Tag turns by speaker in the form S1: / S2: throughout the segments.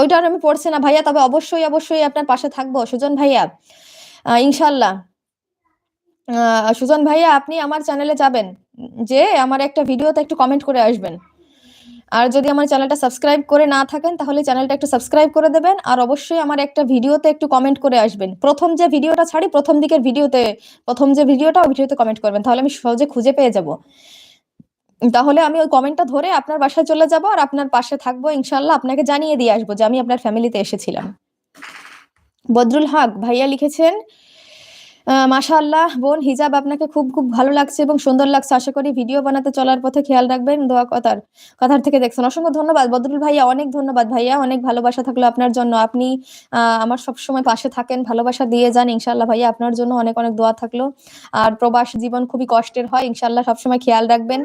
S1: ওইটা আর আমি পড়ছি না ভাইয়া, তবে অবশ্যই অবশ্যই আপনার পাশে থাকবো সুজন ভাইয়া, ইনশাল্লাহ। সুজন ভাইয়া, আপনি আমার চ্যানেলে যাবেন, যে আমার একটা ভিডিওতে একটু কমেন্ট করে আসবেন। আর যদি আমার চ্যানেলটা সাবস্ক্রাইব করে না থাকেন তাহলে চ্যানেলটা একটু সাবস্ক্রাইব করে দেবেন, আর অবশ্যই আমার একটা ভিডিওতে একটু কমেন্ট করে আসবেন। প্রথম যে ভিডিওটা ছাড়ি, প্রথম দিকের ভিডিওতে, প্রথম যে ভিডিওটা, ওই ভিডিওতে কমেন্ট করবেন, তাহলে আমি সহজে খুঁজে পেয়ে যাব। তাহলে আমি ওই কমেন্টটা ধরে আপনার বাসায় চলে যাব আর আপনার পাশে থাকবো ইনশাল্লাহ, আপনাকে জানিয়ে দিয়ে আসবো যে আমি আপনার ফ্যামিলিতে এসেছিলাম। বদরুল হক ভাইয়া লিখেছেন, মাশাআল্লাহ বোন, হিজাব আপনাকে খুব খুব ভালো লাগছে এবং সুন্দর লাগছে। আশা করি ভিডিও বানাতে চলার পথে খেয়াল রাখবেন, দোয়া কথার কথার থেকে দেখছেন। অসংখ্য ধন্যবাদ বদরুল ভাইয়া, অনেক ধন্যবাদ ভাইয়া, অনেক ভালোবাসা থাকলো আপনার জন্য। আপনি আমার সবসময় পাশে থাকেন, ভালোবাসা দিয়ে যান ইনশাআল্লাহ ভাইয়া, আপনার জন্য অনেক অনেক দোয়া থাকলো। আর প্রবাস জীবন খুবই কষ্টের হয়, ইনশাআল্লাহ সবসময় খেয়াল রাখবেন।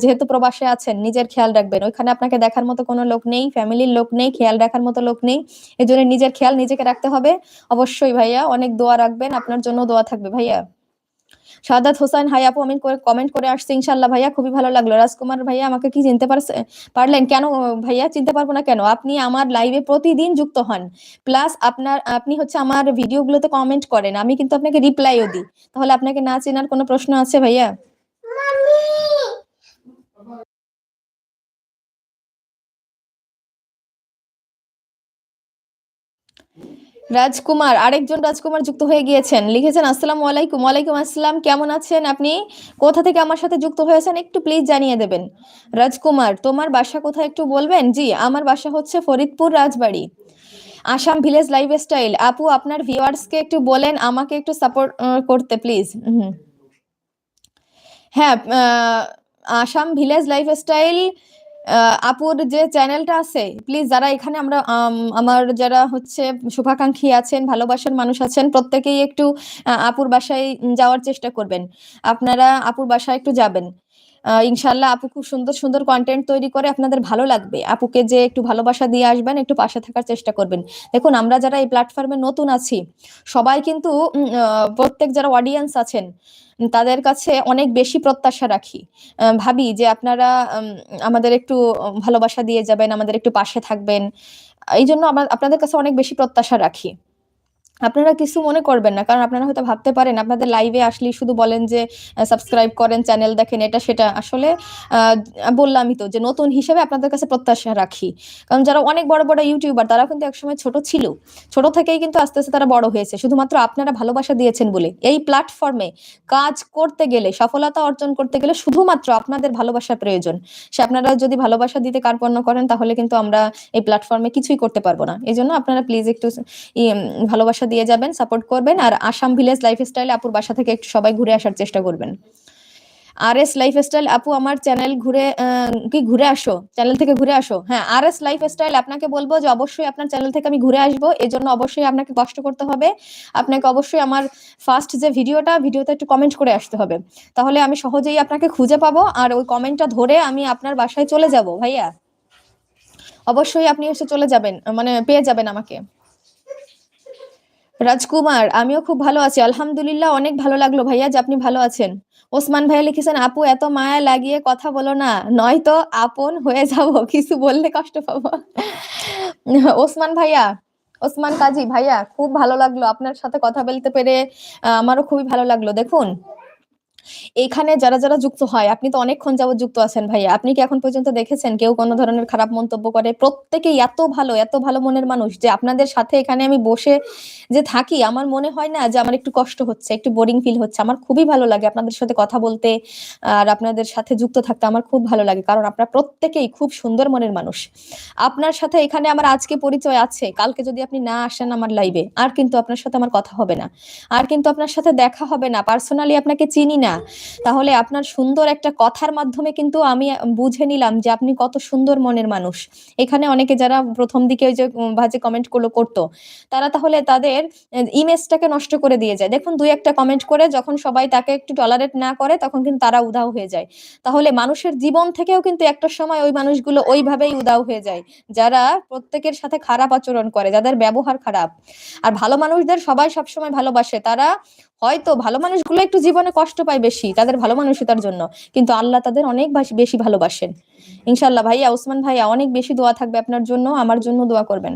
S1: যেহেতু প্রবাসে আছেন, নিজের খেয়াল রাখবেন। ওইখানে আপনাকে দেখার মতো কোনো লোক নেই, ফ্যামিলির লোক নেই, খেয়াল রাখার মতো লোক নেই। এই জন্য নিজের খেয়াল নিজেকে রাখতে হবে। অবশ্যই ভাইয়া, অনেক দোয়া রাখবেন, আপনার জন্য দোয়া থাকবে ভাইয়া। সাদাত হোসেন, হাই আপু, আমি কমেন্ট করে আসছি ইনশাল্লাহ ভাইয়া, খুবই ভালো লাগলো। রাজকুমার ভাইয়া, আমাকে কি চিনতে পারলেন? কেন ভাইয়া, চিনতে পারবো না কেন? আপনি আমার লাইভে প্রতিদিন যুক্ত হন, প্লাস আপনি হচ্ছে আমার ভিডিওগুলোতে কমেন্ট করেন, আমি কিন্তু আপনাকে রিপ্লাইও দিই। তাহলে আপনাকে না চেনার কোনো প্রশ্ন আছে ভাইয়া? রাজকুমার, আরেকজন রাজকুমার যুক্ত হয়ে গিয়েছেন, লিখেছেন আসসালামু আলাইকুম। ওয়ালাইকুম আসসালাম, কেমন আছেন আপনি? কোথা থেকে আমার সাথে যুক্ত হয়েছেন একটু প্লিজ জানিয়ে দেবেন। রাজকুমার, তোমার বাসা কোথায় একটু বলবেন? জি, আমার বাসা হচ্ছে ফরিদপুর রাজবাড়ি, আসাম ভিলেজ লাইফস্টাইল। আপু, আপনার ভিউয়ার্সকে একটু বলেন আমাকে একটু সাপোর্ট করতে প্লিজ। হ্যাঁ, আসাম ভিলেজ লাইফস্টাইল আপুর যে চ্যানেলটা আছে, প্লিজ যারা এখানে আমরা আমার যারা হচ্ছে শুভাকাঙ্ক্ষী আছেন, ভালোবাসার মানুষ আছেন, প্রত্যেকেই একটু আপুর বাসায় যাওয়ার চেষ্টা করবেন। আপনারা আপুর বাসায় একটু যাবেন, ইনশাল্লাহ আপু খুব সুন্দর সুন্দর কন্টেন্ট তৈরি করে, আপনাদের ভালো লাগবে। আপুকে যে একটু ভালোবাসা দিয়ে আসবেন, একটু পাশে থাকার চেষ্টা করবেন। দেখুন, আমরা যারা এই প্ল্যাটফর্মে নতুন আছি, সবাই কিন্তু প্রত্যেক যারা অডিয়েন্স আছেন তাদের কাছে অনেক বেশি প্রত্যাশা রাখি। ভাবি যে আপনারা আমাদের একটু ভালোবাসা দিয়ে যাবেন, আমাদের একটু পাশে থাকবেন। এই জন্য আমরা আপনাদের কাছে অনেক বেশি প্রত্যাশা রাখি। আপনারা কিছু মনে করবেন না, কারণ আপনারা হয়তো ভাবতে পারেন আপনাদের লাইভে আসলেই শুধু বলেন যে সাবস্ক্রাইব করেন, চ্যানেল দেখেন, এটা সেটা। আসলে আহ, বললামই তো যে নতুন হিসেবে আপনাদের কাছে প্রত্যাশা রাখি। কারণ যারা অনেক বড় বড় ইউটিউবার, তারা কিন্তু একসময় ছোট ছিল, ছোট থেকেই কিন্তু আস্তে আস্তে তারা বড় হয়েছে, শুধুমাত্র আপনারা ভালোবাসা দিয়েছেন বলে। এই প্ল্যাটফর্মে কাজ করতে গেলে, সফলতা অর্জন করতে গেলে শুধুমাত্র আপনাদের ভালোবাসার প্রয়োজন। সে আপনারা যদি ভালোবাসা দিতে কার্পণ্য করেন, তাহলে কিন্তু আমরা এই প্ল্যাটফর্মে কিছুই করতে পারবো না। এই জন্য আপনারা প্লিজ একটু ভালোবাসা দিয়ে যাবেন, সাপোর্ট করবেন। আর আসাম ভিলেজ লাইফস্টাইল আপুর বাসা থেকে একটু সবাই ঘুরে আসার চেষ্টা করবেন। আর এস লাইফস্টাইল আপু, আমার চ্যানেল ঘুরে কি ঘুরে আসো, চ্যানেল থেকে ঘুরে আসো। হ্যাঁ, আর এস লাইফস্টাইল, আপনাকে বলবো যে অবশ্যই আপনার চ্যানেল থেকে আমি ঘুরে আসবো। এই জন্য অবশ্যই আপনাকে কষ্ট করতে হবে। আপনাকে অবশ্যই আমার ফার্স্ট যে ভিডিওতে একটু কমেন্ট করে আসতে হবে, তাহলে আমি সহজেই আপনাকে খুঁজে পাবো, আর ওই কমেন্টটা ধরে আমি আপনার বাসায় চলে যাব ভাইয়া। অবশ্যই আপনি এসে চলে যাবেন, মানে পেয়ে যাবেন আমাকে। রাজকুমার, আমিও খুব ভালো আছি আলহামদুলিল্লাহ, অনেক ভালো লাগলো ভাইয়া যে আপনি ভালো আছেন। ওসমান ভাইয়া লিখেছেন, আপু এত মায়া লাগিয়ে কথা বলো না, নয়তো আপন হয়ে যাব, কিছু বললে কষ্ট পাবো। ওসমান ভাইয়া, ওসমান কাজী ভাইয়া, খুব ভালো লাগলো আপনার সাথে কথা বলতে পেরে, আমারও খুবই ভালো লাগলো। দেখুন, এখানে যারা যারা যুক্ত হয়, আপনি তো অনেকক্ষণ যাবত যুক্ত আছেন ভাইয়া, আপনি কি এখন পর্যন্ত দেখেছেন কেউ কোনো ধরনের খারাপ মন্তব্য করে? প্রত্যেকেই এত ভালো মনের মানুষ যে আপনাদের সাথে এখানে আমি বসে যে থাকি, আমার মনে হয় না যে আমার একটু কষ্ট হচ্ছে, একটু বোরিং ফিল হচ্ছে। আমার খুবই ভালো লাগে আপনাদের সাথে কথা বলতে, আর আপনাদের সাথে যুক্ত থাকতে আমার খুব ভালো লাগে, কারণ আপনারা প্রত্যেকেই খুব সুন্দর মনের মানুষ। আপনার সাথে এখানে আমার আজকে পরিচয় আছে, কালকে যদি আপনি না আসেন আমার লাইভে, আর কিন্তু আপনার সাথে আমার কথা হবে না, আর কিন্তু আপনার সাথে দেখা হবে না, পার্সোনালি আপনাকে চিনি না। তাহলে আপনার সুন্দর একটা কথার মাধ্যমে কিন্তু আমি বুঝে নিলাম যে আপনি কত সুন্দর মনের মানুষ। এখানে অনেকে যারা প্রথম দিকে ওই যে বাজে কমেন্ট গুলো করতো, তারা তাহলে তাদের ইমেজটাকে নষ্ট করে দিয়ে যায়। দেখুন, দুই একটা কমেন্ট করে যখন সবাই তাকে একটু টলারেট না করে, তখন কিন্তু তারা উধাও হয়ে যায়। তাহলে মানুষের জীবন থেকেও কিন্তু একটা সময় ওই মানুষগুলো ওইভাবেই উধাও হয়ে যায়, যারা প্রত্যেকের সাথে খারাপ আচরণ করে, যাদের ব্যবহার খারাপ। আর ভালো মানুষদের সবাই সবসময় ভালোবাসে, তারা হয়তো ভালো মানুষগুলো একটু জীবনে কষ্ট পায় বেশি তাদের ভালো মানসিকতার জন্য, কিন্তু আল্লাহ তাদের অনেক বেশি ভালোবাসেন। ইনশাআল্লাহ ভাইয়া, ওসমান ভাইয়া, অনেক বেশি দোয়া থাকবে আপনার জন্য, আমার জন্য দোয়া করবেন।